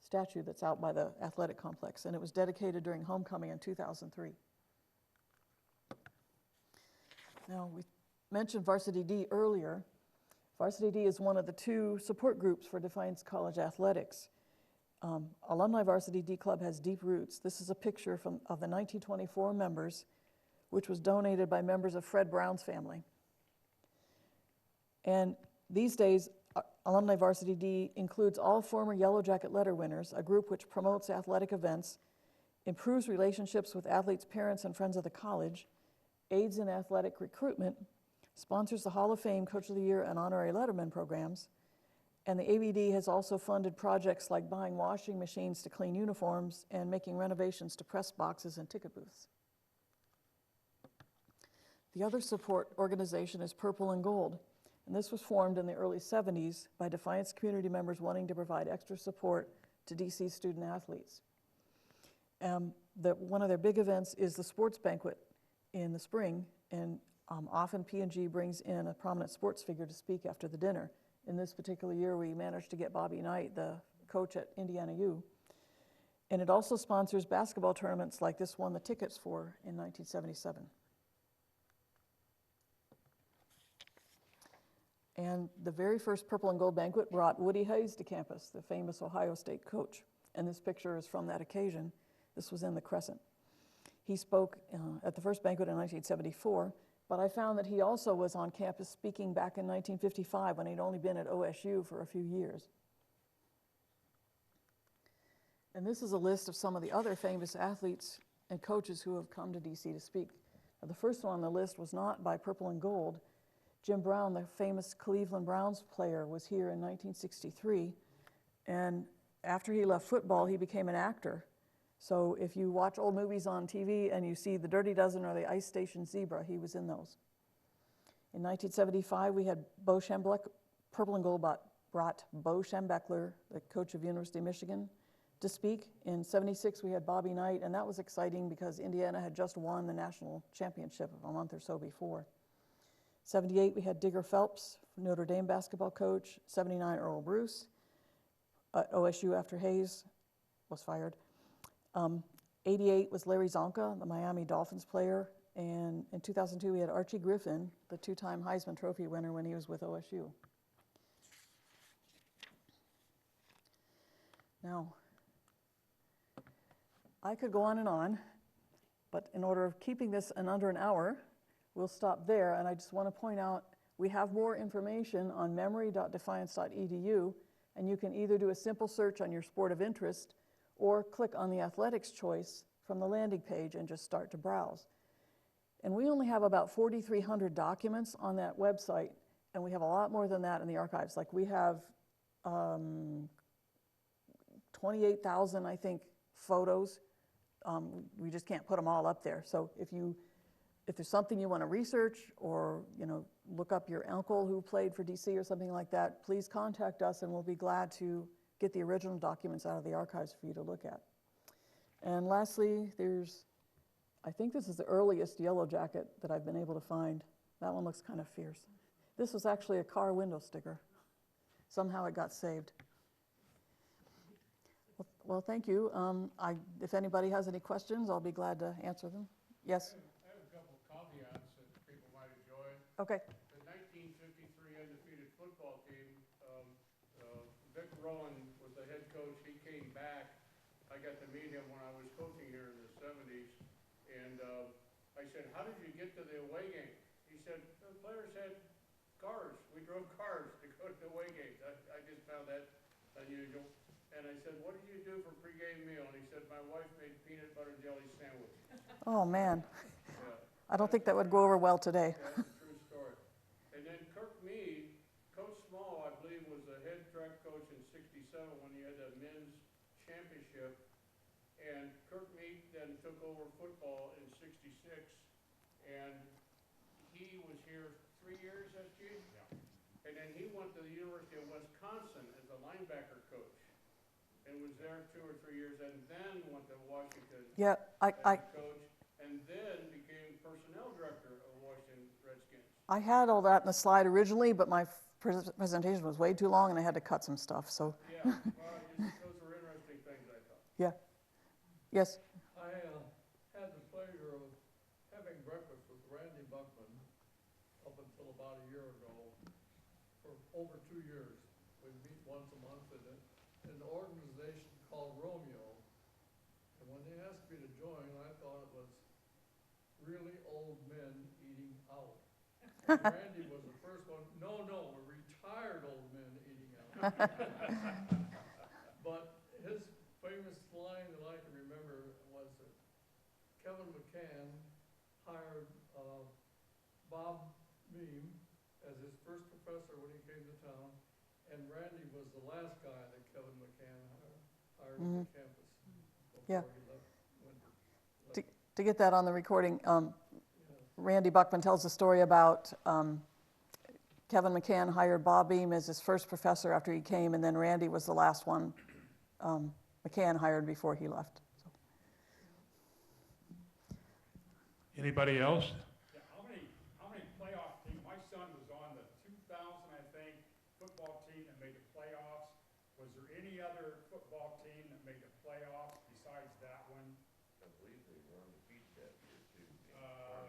statue that's out by the athletic complex, and it was dedicated during homecoming in 2003. Now, we mentioned Varsity D earlier. Varsity D is one of the two support groups for Defiance College athletics. Alumni Varsity D Club has deep roots. This is a picture of the 1924 members, which was donated by members of Fred Brown's family. And these days, Alumni Varsity D includes all former Yellowjacket letter winners, a group which promotes athletic events, improves relationships with athletes' parents and friends of the college, aids in athletic recruitment, sponsors the Hall of Fame Coach of the Year and Honorary Letterman programs, and the AVD has also funded projects like buying washing machines to clean uniforms and making renovations to press boxes and ticket booths. The other support organization is Purple and Gold, and this was formed in the early 70s by Defiance community members wanting to provide extra support to DC student athletes. One of their big events is the sports banquet in the spring, and often P&G brings in a prominent sports figure to speak after the dinner. In this particular year, we managed to get Bobby Knight, the coach at Indiana U. And it also sponsors basketball tournaments like this won the tickets for in 1977. And the very first Purple and Gold banquet brought Woody Hayes to campus, the famous Ohio State coach. And this picture is from that occasion. This was in the Crescent. He spoke at the first banquet in 1974, but I found that he also was on campus speaking back in 1955 when he'd only been at OSU for a few years. And this is a list of some of the other famous athletes and coaches who have come to DC to speak. Now, the first one on the list was not by Purple and Gold. Jim Brown, the famous Cleveland Browns player, was here in 1963, and after he left football, he became an actor. So if you watch old movies on TV and you see The Dirty Dozen or The Ice Station Zebra, he was in those. In 1975, we had Bo Schembechler, Purple and Gold brought Bo Schembechler, the coach of University of Michigan, to speak. In '76, we had Bobby Knight, and that was exciting because Indiana had just won the national championship a month or so before. '78, we had Digger Phelps, Notre Dame basketball coach. '79, Earl Bruce at OSU after Hayes was fired. '88 was Larry Zonka, the Miami Dolphins player, and in 2002 we had Archie Griffin, the two-time Heisman Trophy winner when he was with OSU. Now, I could go on, but in order of keeping this in under an hour, we'll stop there, and I just want to point out we have more information on memory.defiance.edu, and you can either do a simple search on your sport of interest or click on the athletics choice from the landing page and just start to browse. And we only have about 4,300 documents on that website, and we have a lot more than that in the archives. Like we have 28,000, I think, photos. We just can't put them all up there. So if there's something you want to research or look up your uncle who played for DC or something like that, please contact us and we'll be glad to get the original documents out of the archives for you to look at. And lastly, I think this is the earliest Yellowjacket that I've been able to find. That one looks kind of fierce. This was actually a car window sticker. Somehow it got saved. Well, thank you. If anybody has any questions, I'll be glad to answer them. Yes? I have a couple of caveats that people might enjoy. Okay. The 1953 undefeated football team, Vic Rowan was the head coach. He came back. I got to meet him when I was coaching here in the 70s. And I said, how did you get to the away game? He said, the players had cars. We drove cars to go to the away games. I just found that unusual. And I said, what did you do for pregame meal? And he said, my wife made peanut butter jelly sandwiches. Oh, man. Yeah. I don't think that would go over well today. That's a true story. And then Kirk Meade, Coach Small, I believe, was the head track coach in '67 when he had the men's championship. And Kirk Meade then took over football in '66. And he was here 3 years, that's Gene? Yeah. And then he went to the University of Wisconsin as a linebacker coach. And was there 2 or 3 years, and then went to Washington Yeah, as a coach, and then became personnel director of Washington Redskins. I had all that in the slide originally, but my presentation was way too long and I had to cut some stuff, so. Yeah, well, those were interesting things, I thought. Yeah. Yes? I had the pleasure of having breakfast with Randy Buckman up until about a year ago for over 2 years. We'd meet once a month in an organization called Romeo. And when they asked me to join, I thought it was really old men eating out. And Randy was the first one, no, we're retired old men eating out. But his famous line that I can remember was that Kevin Mccann hired Bob Meem as his first professor when he came to town, and Randy was the last guy that Kevin Mccann hired on campus before Yeah. he left. To get that on the recording, Randy Buckman tells the story about Kevin McCann hired Bob Beam as his first professor after he came, and then Randy was the last one McCann hired before he left. So. Anybody else? Yeah, how many playoff teams? My son was on the 2000, I think, football team that made the playoffs. Was there any other football team that made the playoffs besides that one? I believe they were on the beach that year too.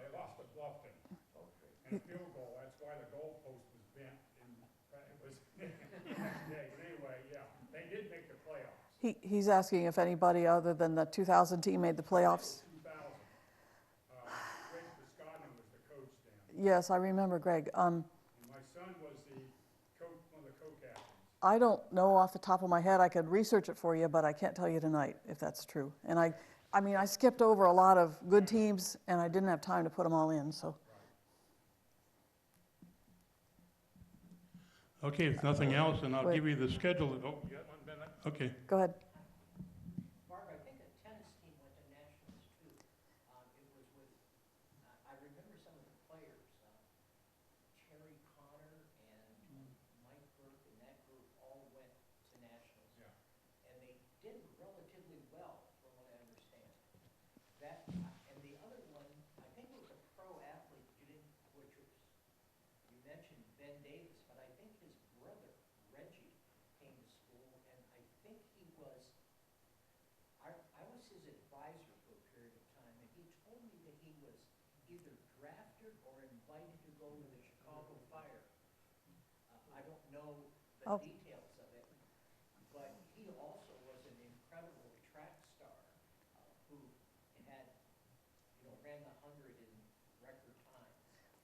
They lost to Bluffton. Okay. And a field goal, that's why the goalpost was bent, and it was the next day. But anyway, yeah, they did make the playoffs. He's asking if anybody other than the 2000 team made the playoffs. 2000. Greg Biscotton was the coach then. Yes, I remember Greg. And my son was the coach, one of the co-captains. I don't know off the top of my head. I could research it for you, but I can't tell you tonight if that's true. And I mean, I skipped over a lot of good teams, and I didn't have time to put them all in, so. Okay, if nothing else, then I'll Wait. give you the schedule. Oh, you got 1 minute? Okay. Go ahead. Barb, I think a tennis team went to nationals too. It was with, I remember some of the players, Terry Connor and Mike Burke and that group all went to nationals. Yeah. And they did relatively well, from what I understand. That, and the other one, I think it was a pro athlete, which was, you mentioned Ben Davis, but I think his brother, Reggie, came to school, and I think he was, I was his advisor for a period of time, and he told me that he was either drafted or invited to go to the Chicago Fire. I don't know the details of it, but he also was an incredible track star who had, ran the 100 in record time.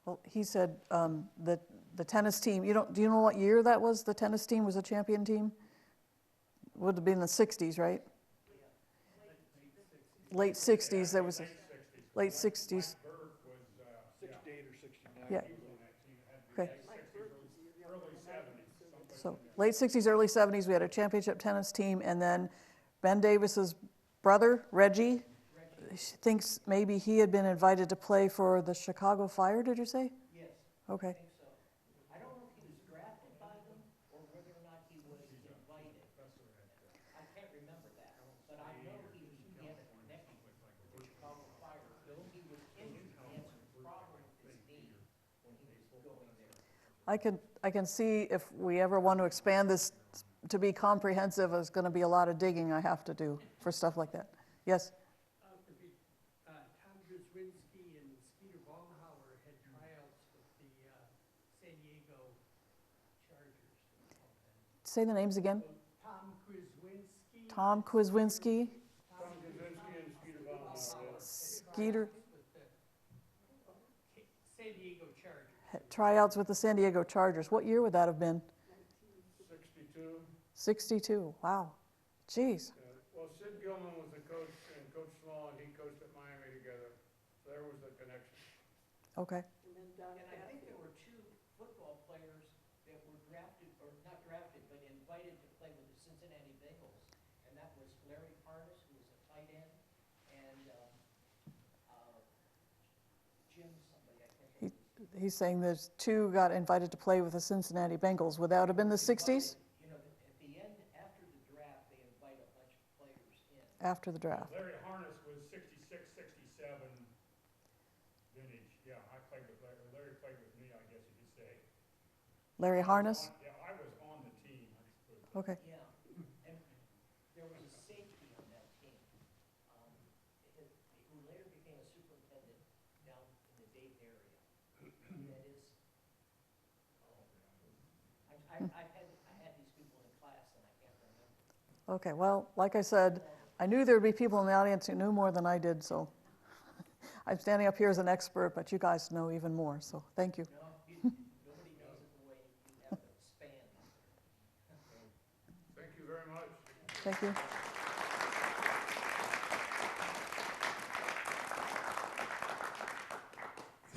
Well, he said that the tennis team, do you know what year that was? The tennis team was a champion team? Would have been the 60s, right? Late 60s, there was a, late 60s. Burke was, 68 or 69. Yeah. he was on that team. It had to be Okay. late 60s, early 70s. So late 60s, early 70s, we had a championship tennis team, and then Ben Davis's brother, Reggie, thinks maybe he had been invited to play for the Chicago Fire, did you say? Yes, Okay. I think so. I don't know if he was drafted by them or whether or not he was invited. I can't remember that, but I know he had a connection with the Chicago Fire. He was injured, he had some problem with his knee when he was going there. I can see if we ever want to expand this to be comprehensive is going to be a lot of digging I have to do for stuff like that. Yes? Tom Grzwinski and Skeeter Baumhauer had tryouts with the San Diego Chargers. Say the names again. Tom Grzwinski. Tom Kwizwinski, Tom Kaczynski and Skeeter Baumhauer. Skeeter, With the San Diego Chargers. tryouts with the San Diego Chargers. What year would that have been? 62. 62. Wow. Jeez. Well, Sid Gilman was the coach, and Coach Small, and he coached at Miami together. So there was the connection. Okay. And I think there were two football players that were drafted, or not drafted, but invited to play with the Cincinnati Bengals. And that was Larry Harness, who was a tight end, and Jim somebody, I can't remember. He's saying there's two got invited to play with the Cincinnati Bengals. Would that have been the 60s? You know, at the end, after the draft, they invite a bunch of players in. After the draft. Larry Harness was 66, 67 vintage. Yeah, I played with Larry. Larry played with me, I guess you could say. Larry Harness? Yeah, I was on the team. Okay. Yeah, and there was a safety on that team, who later became a superintendent down in the Dayton area. That is, I had these people in class and I can't remember. Okay, well, like I said, I knew there'd be people in the audience who knew more than I did, so I'm standing up here as an expert, but you guys know even more, so thank you. No, nobody knows it the way you have the span. Thank you very much. Thank you.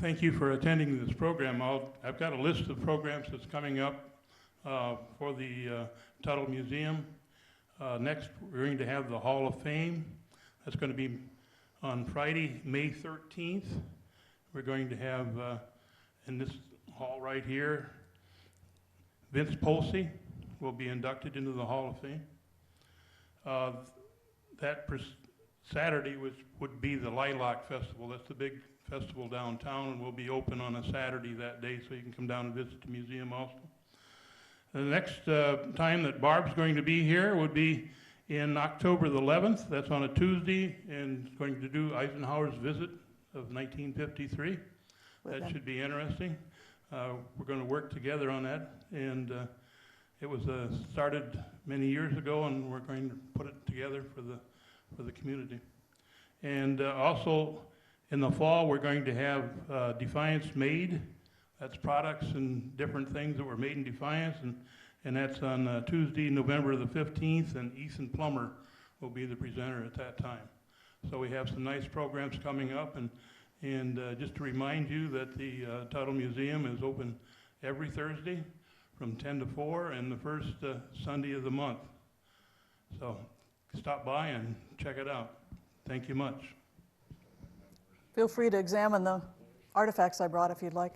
Thank you for attending this program. I've got a list of programs that's coming up for the Tuttle Museum. Next, we're going to have the Hall of Fame. That's going to be on Friday, May 13th. We're going to have, in this hall right here, Vince Polsey will be inducted into the Hall of Fame. Saturday would be the Lilac Festival. That's the big festival downtown, and will be open on a Saturday that day, so you can come down and visit the museum also. The next time that Barb's going to be here would be in October the 11th. That's on a Tuesday, and going to do Eisenhower's visit of 1953. That should be interesting. We're going to work together on that, and it was started many years ago, and we're going to put it together for the community. And also in the fall, we're going to have Defiance Made. That's products and different things that were made in Defiance, and that's on Tuesday, November the 15th, and Ethan Plummer will be the presenter at that time. So we have some nice programs coming up, and just to remind you that the Tuttle Museum is open every Thursday from 10 to 4 and the first Sunday of the month. So stop by and check it out. Thank you much. Feel free to examine the artifacts I brought if you'd like.